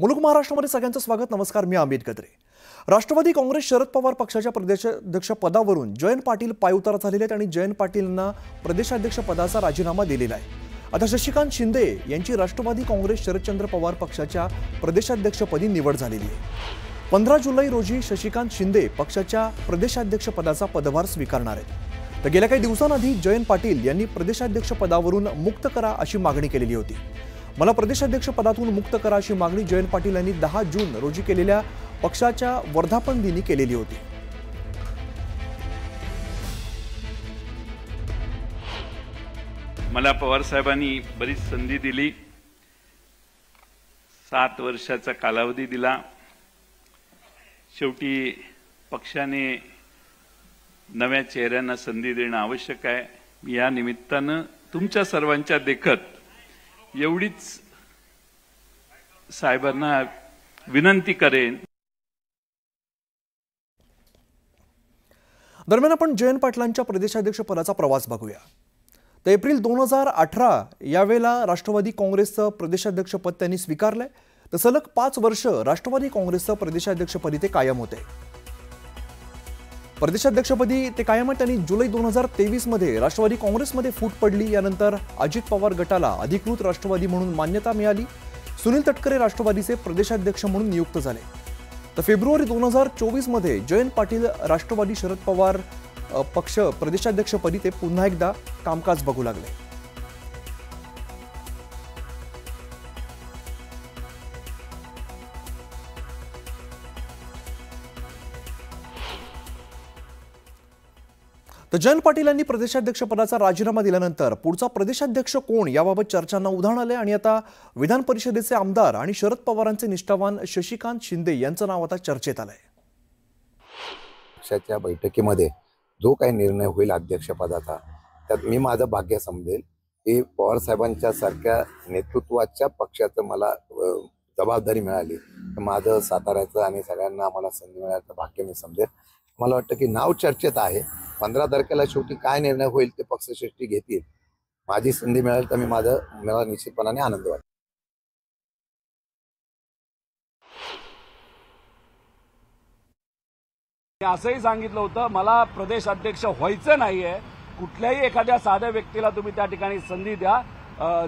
मुलुक महाराष्ट्रामध्ये सगळ्यांचं स्वागत। नमस्कार, मी अमित गद्रे। राष्ट्रवादी काँग्रेस शरद पवार पक्षाच्या प्रदेशाध्यक्ष पदावरून जयंत पाटील पायउतार झालेले आहेत आणि जयंत पाटीलंना प्रदेशाध्यक्ष पदाचा राजीनामा दिलेला आहे। आता शशिकांत शिंदे यांची राष्ट्रवादी काँग्रेस शरदचंद्र पवार पक्षाच्या प्रदेशाध्यक्षपदी निवड झालेली आहे। 15 जुलै रोजी शशिकांत शिंदे पक्षाच्या प्रदेशाध्यक्ष पदाचा पदभार स्वीकारणार आहेत। तर गेल्या काही दिवसांआधी जयंत पाटील यांनी प्रदेशाध्यक्ष पदावरून मुक्त करा अशी मागणी केलेली होती। मला प्रदेशाध्यक्ष पदातून मुक्त करा अशी मागणी जयंत पाटील यांनी 10 जून रोजी केलेल्या पक्षाच्या वर्धापन दिनी केलेली होती। मला पवार साहेबांनी बरीच संधी दिली, 7 वर्षाचा कालावधी दिला। शेवटी पक्षाने नव्या चेहऱ्यांना संधी देणं आवश्यक आहे। मी या निमित्तानं तुमच्या सर्वांच्या देखत एवढीच साहेबांना विनंती करेन। दरम्यान आपण जयंत पाटलांच्या प्रदेशाध्यक्ष पदाचा प्रवास बघूया। तर एप्रिल 2018 यावेळेला राष्ट्रवादी काँग्रेसचं प्रदेशाध्यक्षपद त्यांनी स्वीकारलंय। तर सलग 5 वर्ष राष्ट्रवादी काँग्रेसचं प्रदेशाध्यक्षपदी ते कायम होते। प्रदेशाध्यक्षपदी ते कायम आहेत। त्यांनी जुलै 2023 मध्ये राष्ट्रवादी काँग्रेसमध्ये फूट पडली। यानंतर अजित पवार गटाला अधिकृत राष्ट्रवादी म्हणून मान्यता मिळाली। सुनील तटकरे राष्ट्रवादीचे प्रदेशाध्यक्ष म्हणून नियुक्त झाले। तर फेब्रुवारी 2024 मध्ये जयंत पाटील राष्ट्रवादी शरद पवार पक्ष प्रदेशाध्यक्षपदी ते पुन्हा एकदा कामकाज बघू लागले। तर जयंत पाटील यांनी प्रदेशाध्यक्ष पदाचा राजीनामा दिल्यानंतर पुढचा प्रदेशाध्यक्ष कोण याबाबत चर्चांना उधाण आले आणि आता विधान परिषदेचे आमदार आणि शरद पवारांचे निष्ठावान शशिकांत शिंदे यांचं नाव आता चर्चेत आलंय। पक्षाच्या बैठकीमध्ये जो काही निर्णय होईल अध्यक्षपदाचा, त्यात मी माझं भाग्य समजेल की पवार साहेबांच्या सारख्या नेतृत्वाच्या पक्षाचं मला जबाबदारी मिळाली तर माझं साताऱ्याचं आणि सगळ्यांना आम्हाला संधी मिळाल्याचं भाग्य मी समजेल। मला वाटतं की नाव चर्चेत आहे। 15 तारखेला शेवटी काय निर्णय होईल ते पक्षश्रेष्ठी घेतील। माझी संधी मिळाली तर मला निश्चितपणाने आनंद वाटेल। असंही सांगितलं होतं, मला प्रदेश अध्यक्ष व्हायचं नाहीये। कुठल्याही एखाद्या साध्या व्यक्तीला तुम्ही त्या ठिकाणी संधी द्या।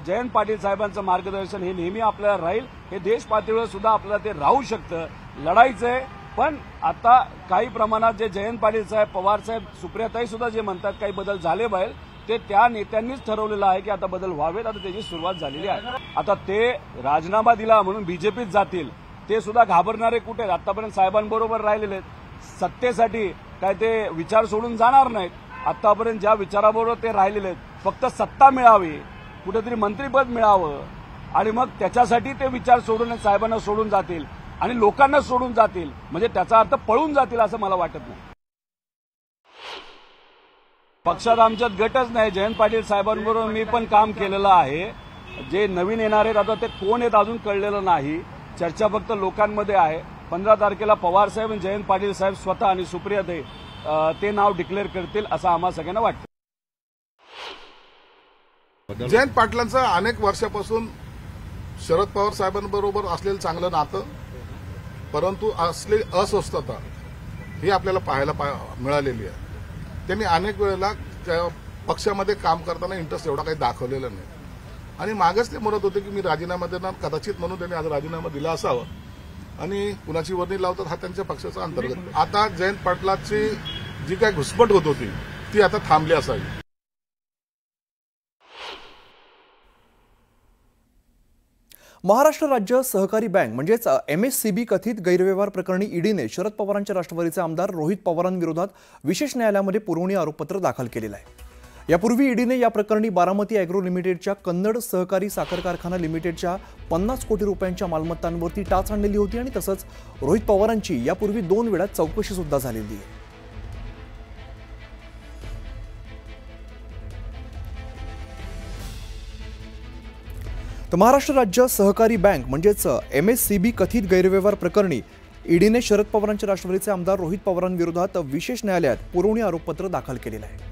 जयंत पाटील साहेबांचं मार्गदर्शन हे नेहमी आपल्याला राहील। हे देश पातळीवर सुद्धा आपल्याला ते राहू शकतं। लढायचंय, पण आता काही प्रमाणात जे जयंत पाटील साहेब, पवार साहेब, सुप्रियाताई सुद्धा जे म्हणतात काही बदल झाले पाहिजे, ते त्या नेत्यांनीच ठरवलेलं आहे की आता बदल व्हावेत। आता त्याची सुरुवात झालेली आहे। आता ते राजीनामा दिला म्हणून बीजेपीत जातील, ते सुद्धा घाबरणारे कुठे? आतापर्यंत साहेबांबरोबर राहिलेले आहेत। सत्तेसाठी काय ते विचार सोडून जाणार नाहीत। आतापर्यंत ज्या विचाराबरोबर ते राहिलेले आहेत, फक्त सत्ता मिळावी, कुठेतरी मंत्रिपद मिळावं आणि मग त्याच्यासाठी ते विचार सोडून साहेबांना सोडून जातील आणि लोकांना सोडून जातील, म्हणजे त्याचा अर्थ पळून जातील असं मला वाटत नाही। पक्षात आमच्यात गटच नाही। जयंत पाटील साहेबांबरोबर मी पण काम केलेलं आहे। जे नवीन येणार आहेत आता ते कोण आहेत अजून कळलेलं नाही। चर्चा फक्त लोकांमध्ये आहे। 15 तारखेला पवार साहेब आणि जयंत पाटील साहेब स्वतः आणि सुप्रियाताई ते नाव डिक्लेअर करतील असं आम्हा सगळ्यांना वाटतं। जयंत पाटलांचं अनेक वर्षापासून शरद पवार साहेबांबरोबर असलेलं चांगलं नातं, परंतु असली अस्वस्थता ही आपल्याला पाहायला मिळालेली आहे। त्यांनी अनेक वेळेला पक्षामध्ये काम करताना इंटरेस्ट एवढा काही दाखवलेला नाही आणि मागच ते म्हणत होते की मी राजीनामा देणार, कदाचित म्हणून त्यांनी आज राजीनामा दिला असावा आणि कुणाची वर्णी लावतात हा त्यांच्या पक्षाचा अंतर्गत। आता जयंत पाटलाची जी काही घुसमट होत होती ती आता थांबली असावी। महाराष्ट्र राज्य सहकारी बँक म्हणजेच MSCB कथित गैरव्यवहार प्रकरणी ईडीने शरद पवारांच्या राष्ट्रवादीचे आमदार रोहित पवारांविरोधात विशेष न्यायालयामध्ये पुरवणी आरोपपत्र दाखल केलेलं आहे। यापूर्वी ईडीने या प्रकरणी बारामती ॲग्रो लिमिटेडच्या कन्नड सहकारी साखर कारखाना लिमिटेडच्या 50 कोटी रुपयांच्या मालमत्तांवरती टाच आणलेली होती आणि तसंच रोहित पवारांची यापूर्वी 2 वेळा चौकशी सुद्धा झालेली आहे। तर महाराष्ट्र राज्य सहकारी बँक म्हणजेच MSCB कथित गैरव्यवहार प्रकरणी ईडीने शरद पवारांच्या राष्ट्रवादीचे आमदार रोहित पवारांविरोधात विशेष न्यायालयात पुरवणी आरोपपत्र दाखल केलेलं आहे।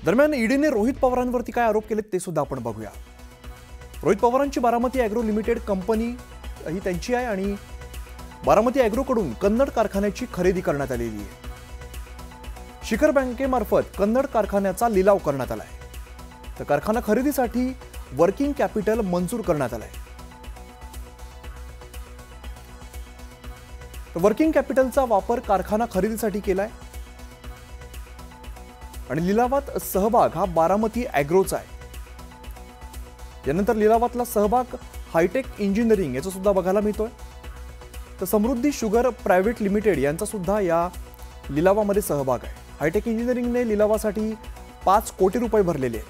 दरम्यान ईडीने रोहित पवारांवरती काय आरोप केलेत ते सुद्धा आपण बघूया। रोहित पवारांची बारामती ॲग्रो लिमिटेड कंपनी ही त्यांची आहे आणि बारामती ॲग्रोकडून कन्नड कारखान्याची खरेदी करण्यात आलेली आहे. शिखर बँकेमार्फत कन्नड कारखान्याचा लिलाव करण्यात आलाय. तर कारखाना खरेदीसाठी वर्किंग कॅपिटल मंजूर करण्यात आलंय. वर्किंग कॅपिटलचा वापर कारखाना खरेदीसाठी केलाय आणि लिलावात सहभाग हा बारामती ॲग्रोचा आहे. यानंतर लिलावातला सहभाग हायटेक इंजिनिअरिंग याचा सुद्धा बघायला मिळतोय. तर समृद्धी शुगर प्रायव्हेट लिमिटेड यांचा सुद्धा या लिलावामध्ये सहभाग आहे. हायटेक इंजिनिअरिंगने लिलावासाठी 5 कोटी रुपये भरलेले आहेत.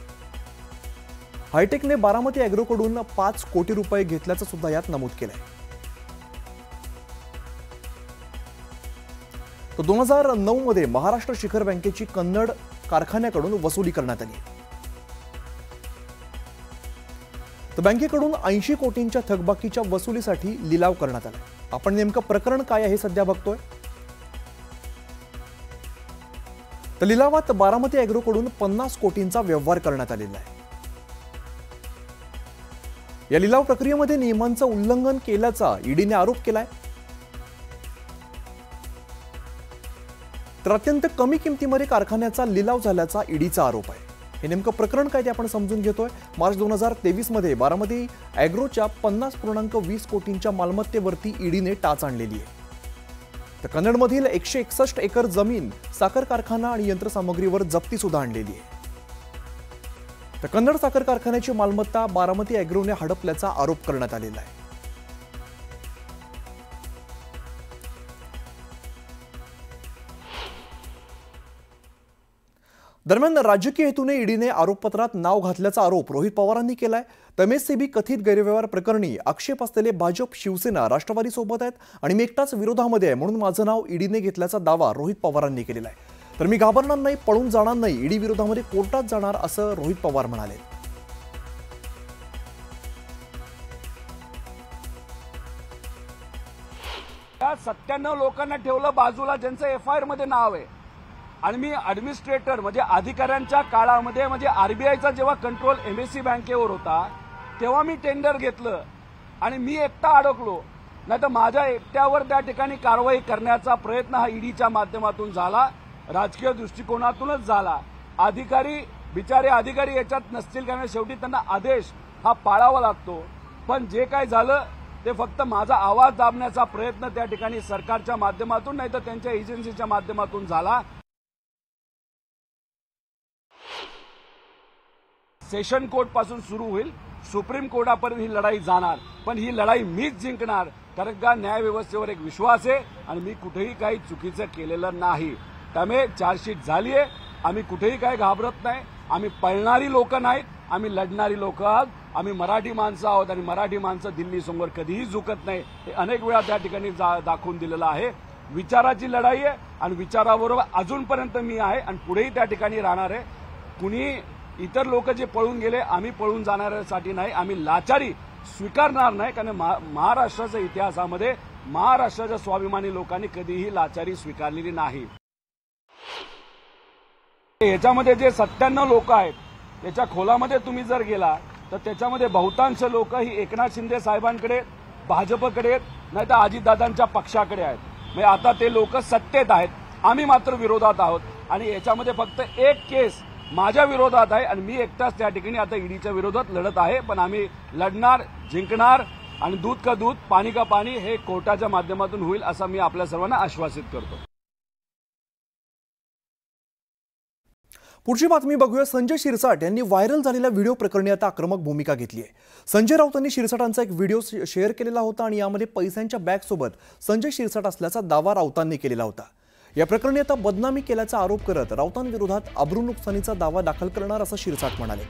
हायटेकने बारामती ॲग्रोकडून 5 कोटी रुपये घेतल्याचं सुद्धा यात नमूद केलंय. तर 2009 मध्ये महाराष्ट्र शिखर बँकेची कन्नड कारखान्याकडून वसुली करण्यात आली. तर बँकेकडून 80 कोटींच्या थकबाकीच्या वसुलीसाठी लिलाव करण्यात आला. आपण नेमकं प्रकरण काय आहे हे सध्या बघतोय. तर लिलावात बारामती ॲग्रोकडून 50 कोटींचा व्यवहार करण्यात आलेला आहे. या लिलाव प्रक्रियेमध्ये नियमांचं उल्लंघन केल्याचा ईडीने आरोप केलाय. तर अत्यंत कमी किमतीमध्ये कारखान्याचा लिलाव झाल्याचा ईडीचा आरोप आहे. हे नेमकं प्रकरण काय ते आपण समजून घेतोय. मार्च 2023 मध्ये बारामती ॲग्रोच्या 50.20 कोटींच्या मालमत्तेवरती ईडीने टाच आणलेली आहे. तर कन्नडमधील 161 एकर जमीन, साखर कारखाना आणि यंत्रसामग्रीवर जप्ती सुद्धा आणलेली आहे. तर कन्नड साखर कारखान्याची मालमत्ता बारामती ॲग्रोने हडपल्याचा आरोप करण्यात आलेला आहे. दरम्यान राजकीय हेतूने ईडीने आरोपपत्रात नाव घातल्याचा आरोप रोहित पवारांनी केलाय. एमएससीबी कथित गैरव्यवहार प्रकरणी आक्षेप असलेले भाजप, शिवसेना, राष्ट्रवादी सोबत आहेत आणि मी एकटाच विरोधामध्ये आहे म्हणून माझं नाव ईडीने घेतल्याचा दावा रोहित पवारांनी केलेला आहे. तर मी घाबरणार नाही, पळून जाणार नाही, ईडी विरोधामध्ये कोर्टात जाणार असं रोहित पवार म्हणाले. त्या 97 लोकांना ठेवलं बाजूला ज्यांचं एफआयआर मध्ये नाव आहे. आणि मी ऍडमिनिस्ट्रेटर म्हणजे अधिकाऱ्यांच्या काळामध्ये म्हणजे आरबीआयचा जेव्हा कंट्रोल एमएससी बँकेवर होता तेव्हा मी टेंडर घेतलं आणि मी एकटा अडकलो. नाही तर माझ्या एकट्यावर त्या ठिकाणी कारवाई करण्याचा प्रयत्न हा ईडीच्या माध्यमातून झाला, राजकीय दृष्टिकोनातूनच झाला. बिचारे अधिकारी याच्यात नसतील कारण शेवटी त्यांना आदेश हा पाळावा लागतो. पण जे काय झालं ते फक्त माझा आवाज दाबण्याचा प्रयत्न त्या ठिकाणी सरकारच्या माध्यमातून नाही तर त्यांच्या एजन्सीच्या माध्यमातून झाला. सेशन कोर्ट पासून सुरू होईल, सुप्रीम कोर्टापर्यंत ही लढाई जाणार. पण ही लढाई मीच जिंकणार कारण का न्यायव्यवस्थेवर एक विश्वास आहे आणि मी कुठेही काही चुकीचं केलेलं नाही. त्यामुळे चार्जशीट झाली आहे. आम्ही कुठेही काही घाबरत नाही. आम्ही पळणारी लोक नाहीत, आम्ही लढणारी लोक आहोत. आम्ही मराठी माणसं आहोत आणि मराठी माणसं दिल्लीसमोर कधीही झुकत नाही. हे अनेक वेळा त्या ठिकाणी दाखवून दिलेलं आहे. विचाराची लढाई आहे आणि विचाराबरोबर अजूनपर्यंत मी आहे आणि पुढेही त्या ठिकाणी राहणार आहे. कुणी इतर लोक जे पळून गेले आम्ही पळून जाणाऱ्यासाठी नाही, आम्ही लाचारी स्वीकारणार नाही. कारण महाराष्ट्राच्या इतिहासामध्ये महाराष्ट्राच्या स्वाभिमानी लोकांनी कधीही लाचारी स्वीकारलेली नाही. याच्यामध्ये जे 97 लोक आहेत त्याच्या खोलामध्ये तुम्ही जर गेला तर त्याच्यामध्ये बहुतांश लोक ही एकनाथ शिंदे साहेबांकडे, भाजपकडे नाही तर अजितदादांच्या पक्षाकडे आहेत. म्हणजे आता ते लोक सत्तेत आहेत, आम्ही मात्र विरोधात आहोत. आणि याच्यामध्ये फक्त एक केस माझ्या विरोधात आहे आणि मी एकटाच त्या ठिकाणी आता ईडीच्या विरोधात लढत आहे. पण आम्ही लढणार, जिंकणार आणि दूध का दूध, पाणी का पाणी हे कोर्टाच्या माध्यमातून होईल असं मी आपल्या सर्वांना आश्वासित करतो. पुढची बातमी बघूया. संजय शिरसाट यांनी व्हायरल झालेल्या व्हिडिओ प्रकरणी आता आक्रमक भूमिका घेतली आहे. संजय राऊतांनी शिरसाटांचा एक व्हिडिओ शेअर केलेला होता आणि यामध्ये पैशांच्या बॅगसोबत संजय शिरसाट असल्याचा दावा राऊतांनी केलेला होता. या प्रकरणी आता बदनामी केल्याचा आरोप करत राऊतांविरोधात अब्रू नुकसानीचा दावा दाखल करणार असं शिरसाट म्हणाले.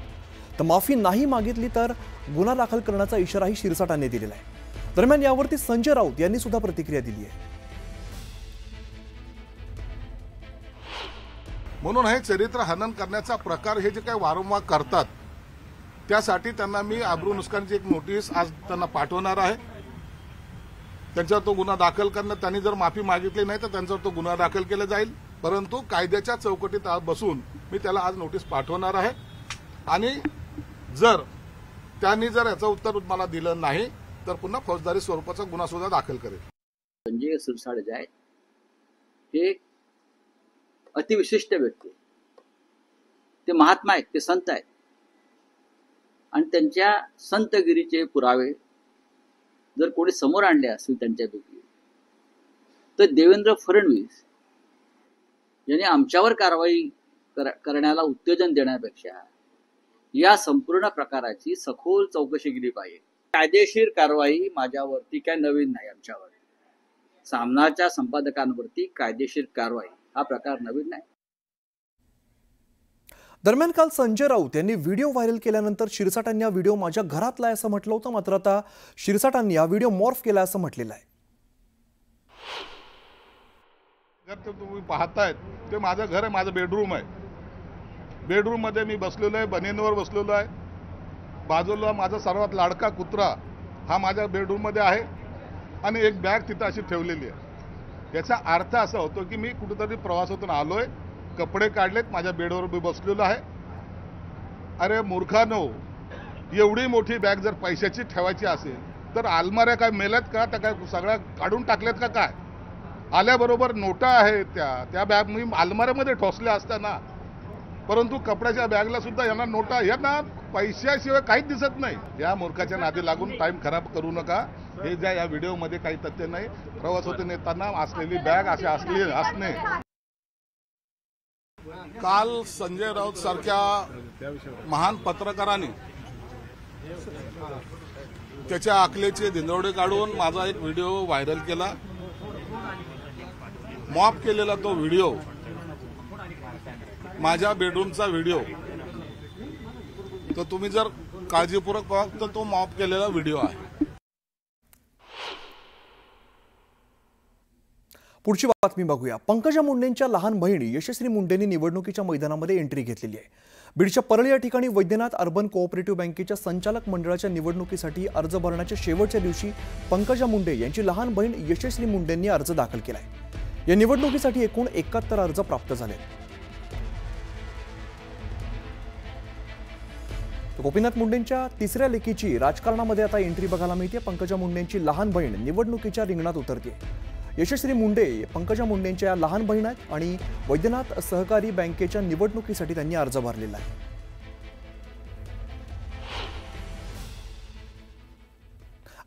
तर माफी नाही मागितली तर गुन्हा दाखल करण्याचा इशाराही शिरसाटांनी दिलेला आहे. दरम्यान यावरती संजय राऊत यांनी सुद्धा प्रतिक्रिया दिली आहे. म्हणून हे चरित्र हनन करण्याचा प्रकार हे जे काही वारंवार करतात त्यासाठी त्यांना मी अब्रू नुकसानीची एक नोटीस आज त्यांना पाठवणार आहे. त्यांच्यावर तो गुन्हा दाखल करणं, त्यांनी जर माफी मागितली नाही तर त्यांच्यावर तो गुन्हा दाखल केला जाईल. परंतु कायद्याच्या चौकटीत बसून मी त्याला आज नोटीस पाठवणार आहे. आणि जर त्यांनी जर याचं उत्तर मला दिलं नाही तर पुन्हा फौजदारी स्वरूपाचा गुन्हा सुद्धा दाखल करेल. संजय सिरसाट जे आहेत हे अतिविशिष्ट व्यक्ती, ते महात्मा आहेत, ते संत आहेत आणि त्यांच्या संतगिरीचे पुरावे जर कोणी समोर आणले असतील त्यांच्यापैकी, तर देवेंद्र फडणवीस यांनी आमच्यावर कारवाई करण्याला उत्तेजन देण्यापेक्षा या संपूर्ण प्रकाराची सखोल चौकशी केली पाहिजे. कायदेशीर कारवाई माझ्यावरती काय नवीन नाही, आमच्यावर सामनाच्या संपादकांवरती कायदेशीर कारवाई हा प्रकार नवीन नाही. दरम्यान काल संजय राऊत यांनी व्हिडिओ व्हायरल केल्यानंतर शिरसाटांनी हा व्हिडिओ माझ्या घरातला आहे असं म्हटलं होतं, मात्र आता शिरसाटांनी हा व्हिडिओ मॉर्फ केला असं म्हटलेलं आहे. घर तुम्ही पाहतायत ते माझं घर आहे, माझं बेडरूम आहे. बेडरूम मध्ये मी बसलेलो आहे, बनेनवर बसलेलो आहे. बाजूला माझा सर्वात लाडका कुत्रा हा माझ्या बेडरूम मध्ये आहे आणि एक बॅग तिथं अशी ठेवलेली आहे. याचा अर्थ असा होतो की मी कुठेतरी प्रवासातून आलोय, कपडे काढलेत, माझ्या बेडवर मी बसलेलो आहे. अरे मूर्खानो, एवढी मोठी बॅग जर पैशाची ठेवायची असेल तर अलमाऱ्या काय मेल्यात का, त्या काय सगळ्या काढून टाकल्यात का काय? आल्याबरोबर नोटा आहेत त्या बॅग मी अलमाऱ्यामध्ये ठोसल्या असताना, परंतु कपड्याच्या बॅगला सुद्धा यांना नोटा, यांना पैशाशिवाय काहीच दिसत नाही. या मूर्खाच्या नादी लागून टाइम खराब करू नका. हे ज्या या व्हिडिओमध्ये काही तथ्य नाही. प्रवासातून येताना असलेली बॅग अशी असणे. काल संजय राऊत सारख्या महान पत्रकारांनी त्याच्या अकलेचे धिंदवडे काढून माझा एक व्हिडिओ व्हायरल केला. मॉप केलेला तो व्हिडिओ, माझ्या बेडरूमचा व्हिडिओ, तर तुम्ही जर काळजीपूर्वक पाहा तर तो मॉप केलेला व्हिडिओ आहे. पुढची बातमी बघूया. पंकजा मुंडेंच्या लहान बहिणी यशस्वी मुंडेंनी निवडणुकीच्या मैदानामध्ये एंट्री घेतलेली आहे. बीडच्या परळी या ठिकाणी वैद्यनाथ अर्बन कोऑपरेटिव्ह बँकेच्या संचालक मंडळाच्या निवडणुकीसाठी अर्ज भरण्याच्या शेवटच्या दिवशी पंकजा मुंडे यांची लहान बहीण यशस्वी मुंडेंनी अर्ज दाखल केलाय. या निवडणुकीसाठी एकूण 71 अर्ज प्राप्त झाले. गोपीनाथ मुंडेंच्या तिसऱ्या लेकीची राजकारणामध्ये आता एंट्री बघायला मिळते. पंकजा मुंडेंची लहान बहीण निवडणुकीच्या रिंगणात उतरते. यशस्वी मुंडे पंकजा मुंडेंच्या लहान बहीण आहेत आणि वैद्यनाथ सहकारी बँकेच्या निवडणुकीसाठी त्यांनी अर्ज भरलेला आहे.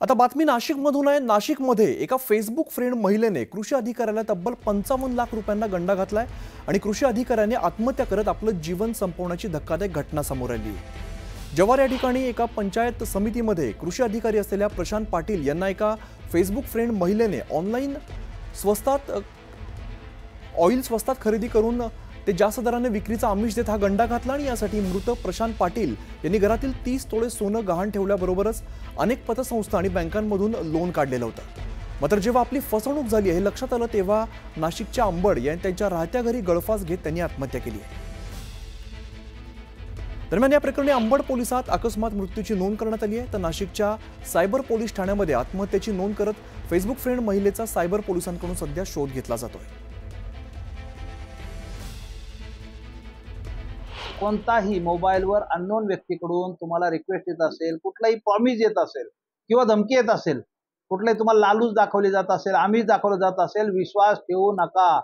आता बातमी नाशिकमधून आहे. नाशिकमध्ये एका फेसबुक फ्रेंड महिलेने कृषी अधिकाऱ्याला तब्बल 55 लाख रुपयांना गंडा घातलाय आणि कृषी अधिकाऱ्याने आत्महत्या करत आपलं जीवन संपवण्याची धक्कादायक घटना समोर आली. जव्हार या ठिकाणी एका पंचायत समितीमध्ये कृषी अधिकारी असलेल्या प्रशांत पाटील यांना एका फेसबुक फ्रेंड महिलेने ऑनलाईन ऑइल स्वस्तात खरेदी करून ते जास्त दराने विक्रीचा आमिष देत हा गंडा घातला आणि यासाठी मृत प्रशांत पाटील यांनी घरातील 30 तोळे सोनं गहाण ठेवल्याबरोबरच अनेक पतसंस्था आणि बँकांमधून लोन काढलेलं होतं. मात्र जेव्हा आपली फसवणूक झाली हे लक्षात आलं तेव्हा नाशिकच्या अंबड यांनी त्यांच्या राहत्या घरी गळफास घेत त्यांनी आत्महत्या केली आहे. दरम्यान या प्रकरणी अंबड पोलिसात अकस्मात मृत्यूची नोंद करण्यात आली आहे. तर नाशिकच्या सायबर पोलीस ठाण्यामध्ये आत्महत्येची नोंद करत फेसबुक फ्रेंड महिलेचा सायबर पोलिसांकडून सध्या शोध घेतला जातोय. कोणताही मोबाईलवर अननोन व्यक्तीकडून तुम्हाला रिक्वेस्ट येत असेल, कुठलाही प्रॉमिस येत असेल किंवा धमकी येत असेल, कुठलाही तुम्हाला लालूच दाखवली जात असेल, आमिष दाखवलं जात असेल, विश्वास ठेवू नका.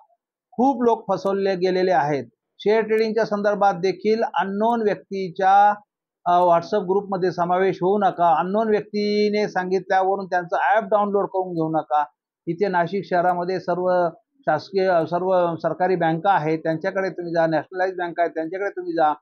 खूप लोक फसवले गेलेले आहेत. शेअर ट्रेडिंगच्या संदर्भात देखील अननोन व्यक्तीच्या व्हॉट्सअप ग्रुपमध्ये समावेश होऊ नका. अननोन व्यक्तीने सांगितल्यावरून त्यांचं ॲप डाउनलोड करून घेऊ नका. इथे नाशिक शहरामध्ये सर्व शासकीय सर्व सरकारी बँका आहेत, त्यांच्याकडे तुम्ही जा. नॅशनलाइज बँका आहेत, त्यांच्याकडे तुम्ही जा.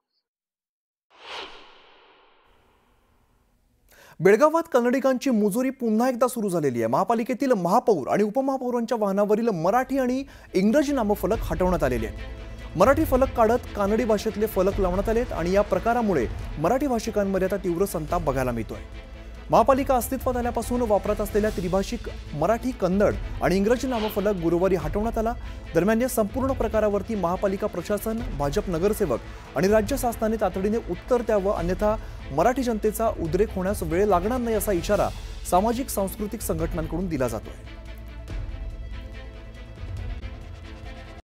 बेळगावात कन्नडिकांची मुजोरी पुन्हा एकदा सुरू झालेली आहे. महापालिकेतील महापौर आणि उपमहापौरांच्या वाहनावरील मराठी आणि इंग्रजी नामफलक हटवण्यात आलेले आहेत. मराठी फलक काढत कानडी भाषेतले फलक लावण्यात आलेत आणि या प्रकारामुळे मराठी भाषिकांमध्ये आता तीव्र संताप बघायला मिळतोय. महापालिका अस्तित्वात आल्यापासून वापरत असलेल्या त्रिभाषिक मराठी, कन्नड आणि इंग्रजी नामफलक गुरुवारी हटवण्यात आला. दरम्यान या संपूर्ण प्रकारावरती महापालिका प्रशासन, भाजप नगरसेवक आणि राज्य शासनाने तातडीने उत्तर द्यावं, अन्यथा मराठी जनतेचा उद्रेक होण्यास वेळ लागणार नाही असा इशारा सामाजिक सांस्कृतिक संघटनांकडून दिला जातोय.